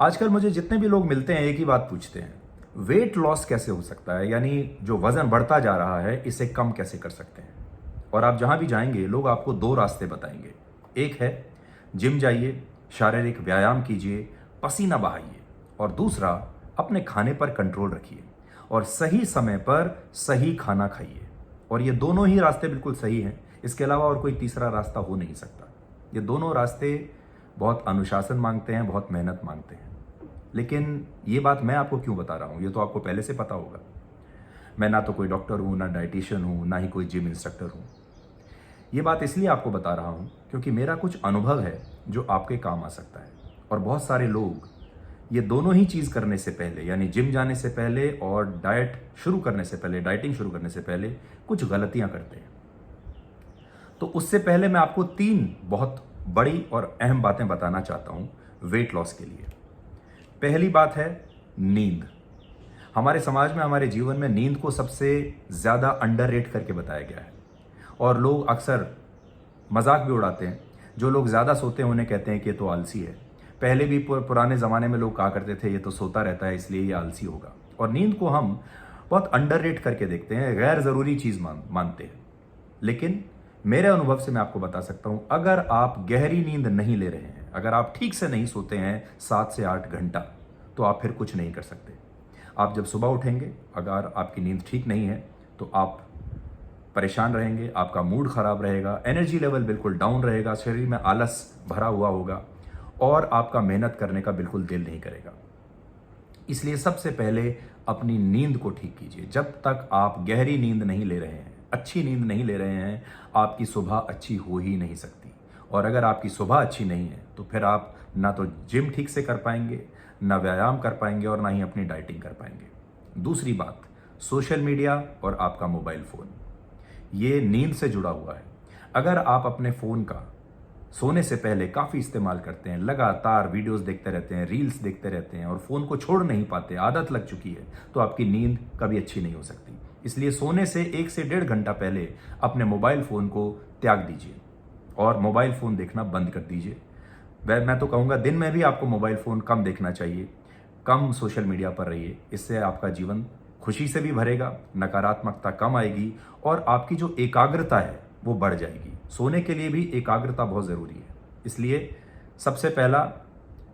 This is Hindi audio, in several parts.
आजकल मुझे जितने भी लोग मिलते हैं एक ही बात पूछते हैं, वेट लॉस कैसे हो सकता है, यानी जो वजन बढ़ता जा रहा है इसे कम कैसे कर सकते हैं। और आप जहां भी जाएंगे लोग आपको दो रास्ते बताएंगे। एक है जिम जाइए, शारीरिक व्यायाम कीजिए, पसीना बहाइए, और दूसरा अपने खाने पर कंट्रोल रखिए और सही समय पर सही खाना खाइए। और ये दोनों ही रास्ते बिल्कुल सही हैं, इसके अलावा और कोई तीसरा रास्ता हो नहीं सकता। ये दोनों रास्ते बहुत अनुशासन मांगते हैं, बहुत मेहनत मांगते हैं। लेकिन ये बात मैं आपको क्यों बता रहा हूँ, ये तो आपको पहले से पता होगा। मैं ना तो कोई डॉक्टर हूँ, ना डाइटिशियन हूँ, ना ही कोई जिम इंस्ट्रक्टर हूँ। ये बात इसलिए आपको बता रहा हूँ क्योंकि मेरा कुछ अनुभव है जो आपके काम आ सकता है। और बहुत सारे लोग ये दोनों ही चीज़ करने से पहले, यानी जिम जाने से पहले और डाइटिंग शुरू करने से पहले कुछ गलतियां करते हैं। तो उससे पहले मैं आपको 3 बहुत बड़ी और अहम बातें बताना चाहता हूं वेट लॉस के लिए। पहली बात है नींद। हमारे समाज में, हमारे जीवन में नींद को सबसे ज्यादा अंडररेट करके बताया गया है और लोग अक्सर मजाक भी उड़ाते हैं। जो लोग ज्यादा सोते हैं उन्हें कहते हैं कि ये तो आलसी है। पहले भी पुराने जमाने में लोग कहा करते थे ये तो सोता रहता है इसलिए ये आलसी होगा। और नींद को हम बहुत अंडररेट करके देखते हैं, गैर जरूरी चीज मानते हैं। लेकिन मेरे अनुभव से मैं आपको बता सकता हूं, अगर आप गहरी नींद नहीं ले रहे हैं, अगर आप ठीक से नहीं सोते हैं 7 से 8 घंटा, तो आप फिर कुछ नहीं कर सकते। आप जब सुबह उठेंगे, अगर आपकी नींद ठीक नहीं है तो आप परेशान रहेंगे, आपका मूड खराब रहेगा, एनर्जी लेवल बिल्कुल डाउन रहेगा, शरीर में आलस भरा हुआ होगा और आपका मेहनत करने का बिल्कुल दिल नहीं करेगा। इसलिए सबसे पहले अपनी नींद को ठीक कीजिए। जब तक आप गहरी नींद नहीं ले रहे हैं, अच्छी नींद नहीं ले रहे हैं, आपकी सुबह अच्छी हो ही नहीं सकती। और अगर आपकी सुबह अच्छी नहीं है तो फिर आप ना तो जिम ठीक से कर पाएंगे, ना व्यायाम कर पाएंगे और ना ही अपनी डाइटिंग कर पाएंगे। दूसरी बात, सोशल मीडिया और आपका मोबाइल फोन, ये नींद से जुड़ा हुआ है। अगर आप अपने फोन का सोने से पहले काफी इस्तेमाल करते हैं, लगातार वीडियोस देखते रहते हैं, रील्स देखते रहते हैं और फोन को छोड़ नहीं पाते, आदत लग चुकी है, तो आपकी नींद कभी अच्छी नहीं हो सकती। इसलिए सोने से 1 से 1.5 घंटा पहले अपने मोबाइल फोन को त्याग दीजिए और मोबाइल फोन देखना बंद कर दीजिए। मैं तो कहूंगा दिन में भी आपको मोबाइल फोन कम देखना चाहिए, कम सोशल मीडिया पर रहिए। इससे आपका जीवन खुशी से भी भरेगा, नकारात्मकता कम आएगी और आपकी जो एकाग्रता है वो बढ़ जाएगी। सोने के लिए भी एकाग्रता बहुत जरूरी है। इसलिए सबसे पहला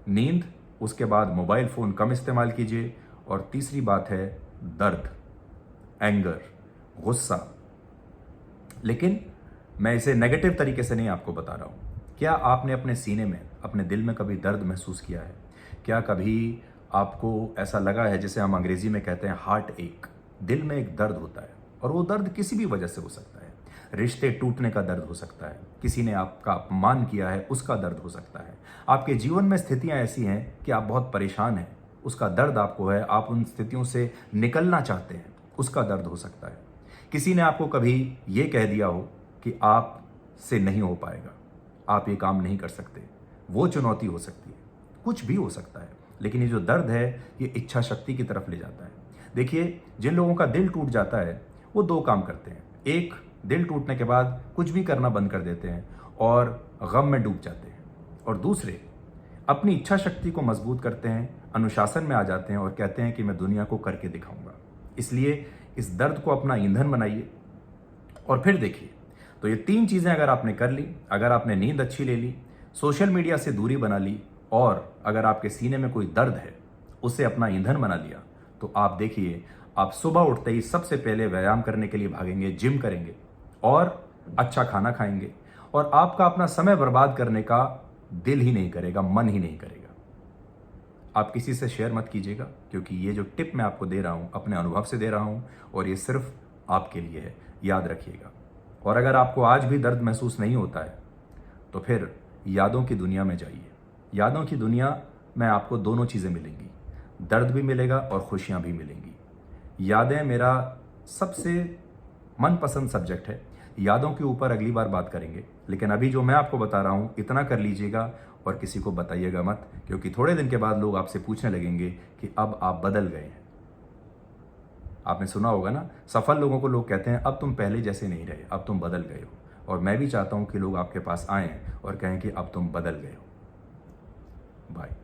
नींद, उसके बाद मोबाइल फोन कम इस्तेमाल कीजिए और तीसरी बात है दर्द, एंगर, गुस्सा। लेकिन मैं इसे नेगेटिव तरीके से नहीं आपको बता रहा हूं। क्या आपने अपने सीने में, अपने दिल में कभी दर्द महसूस किया है? क्या कभी आपको ऐसा लगा है, जिसे हम अंग्रेजी में कहते हैं हार्ट एक? दिल में एक दर्द होता है और वो दर्द किसी भी वजह से हो सकता है। रिश्ते टूटने का दर्द हो सकता है, किसी ने आपका अपमान किया है उसका दर्द हो सकता है, आपके जीवन में स्थितियां ऐसी हैं कि आप बहुत परेशान हैं, उसका दर्द आपको है, आप उन स्थितियों से निकलना चाहते हैं, उसका दर्द हो सकता है। किसी ने आपको कभी ये कह दिया हो कि आप से नहीं हो पाएगा, आप ये काम नहीं कर सकते, वो चुनौती हो सकती है, कुछ भी हो सकता है। लेकिन ये जो दर्द है ये इच्छा शक्ति की तरफ ले जाता है। देखिए, जिन लोगों का दिल टूट जाता है वो 2 काम करते हैं। एक, दिल टूटने के बाद कुछ भी करना बंद कर देते हैं और गम में डूब जाते हैं। और दूसरे, अपनी इच्छा शक्ति को मजबूत करते हैं, अनुशासन में आ जाते हैं और कहते हैं कि मैं दुनिया को करके दिखाऊंगा। इसलिए इस दर्द को अपना ईंधन बनाइए और फिर देखिए। तो ये 3 चीजें अगर आपने कर ली, अगर आपने नींद अच्छी ले ली, सोशल मीडिया से दूरी बना ली और अगर आपके सीने में कोई दर्द है उसे अपना ईंधन बना लिया, तो आप देखिए, आप सुबह उठते ही सबसे पहले व्यायाम करने के लिए भागेंगे, जिम करेंगे और अच्छा खाना खाएंगे और आपका अपना समय बर्बाद करने का दिल ही नहीं करेगा, मन ही नहीं करेगा। आप किसी से शेयर मत कीजिएगा, क्योंकि ये जो टिप मैं आपको दे रहा हूं अपने अनुभव से दे रहा हूं और ये सिर्फ आपके लिए है, याद रखिएगा। और अगर आपको आज भी दर्द महसूस नहीं होता है तो फिर यादों की दुनिया में जाइए। यादों की दुनिया में आपको दोनों चीजें मिलेंगी, दर्द भी मिलेगा और खुशियां भी मिलेंगी। यादें मेरा सबसे मनपसंद सब्जेक्ट है। यादों के ऊपर अगली बार बात करेंगे, लेकिन अभी जो मैं आपको बता रहा हूं इतना कर लीजिएगा और किसी को बताइएगा मत, क्योंकि थोड़े दिन के बाद लोग आपसे पूछने लगेंगे कि अब आप बदल गए हैं। आपने सुना होगा ना, सफल लोगों को लोग कहते हैं अब तुम पहले जैसे नहीं रहे, अब तुम बदल गए हो। और मैं भी चाहता हूं कि लोग आपके पास आएं और कहें कि अब तुम बदल गए हो। बाय।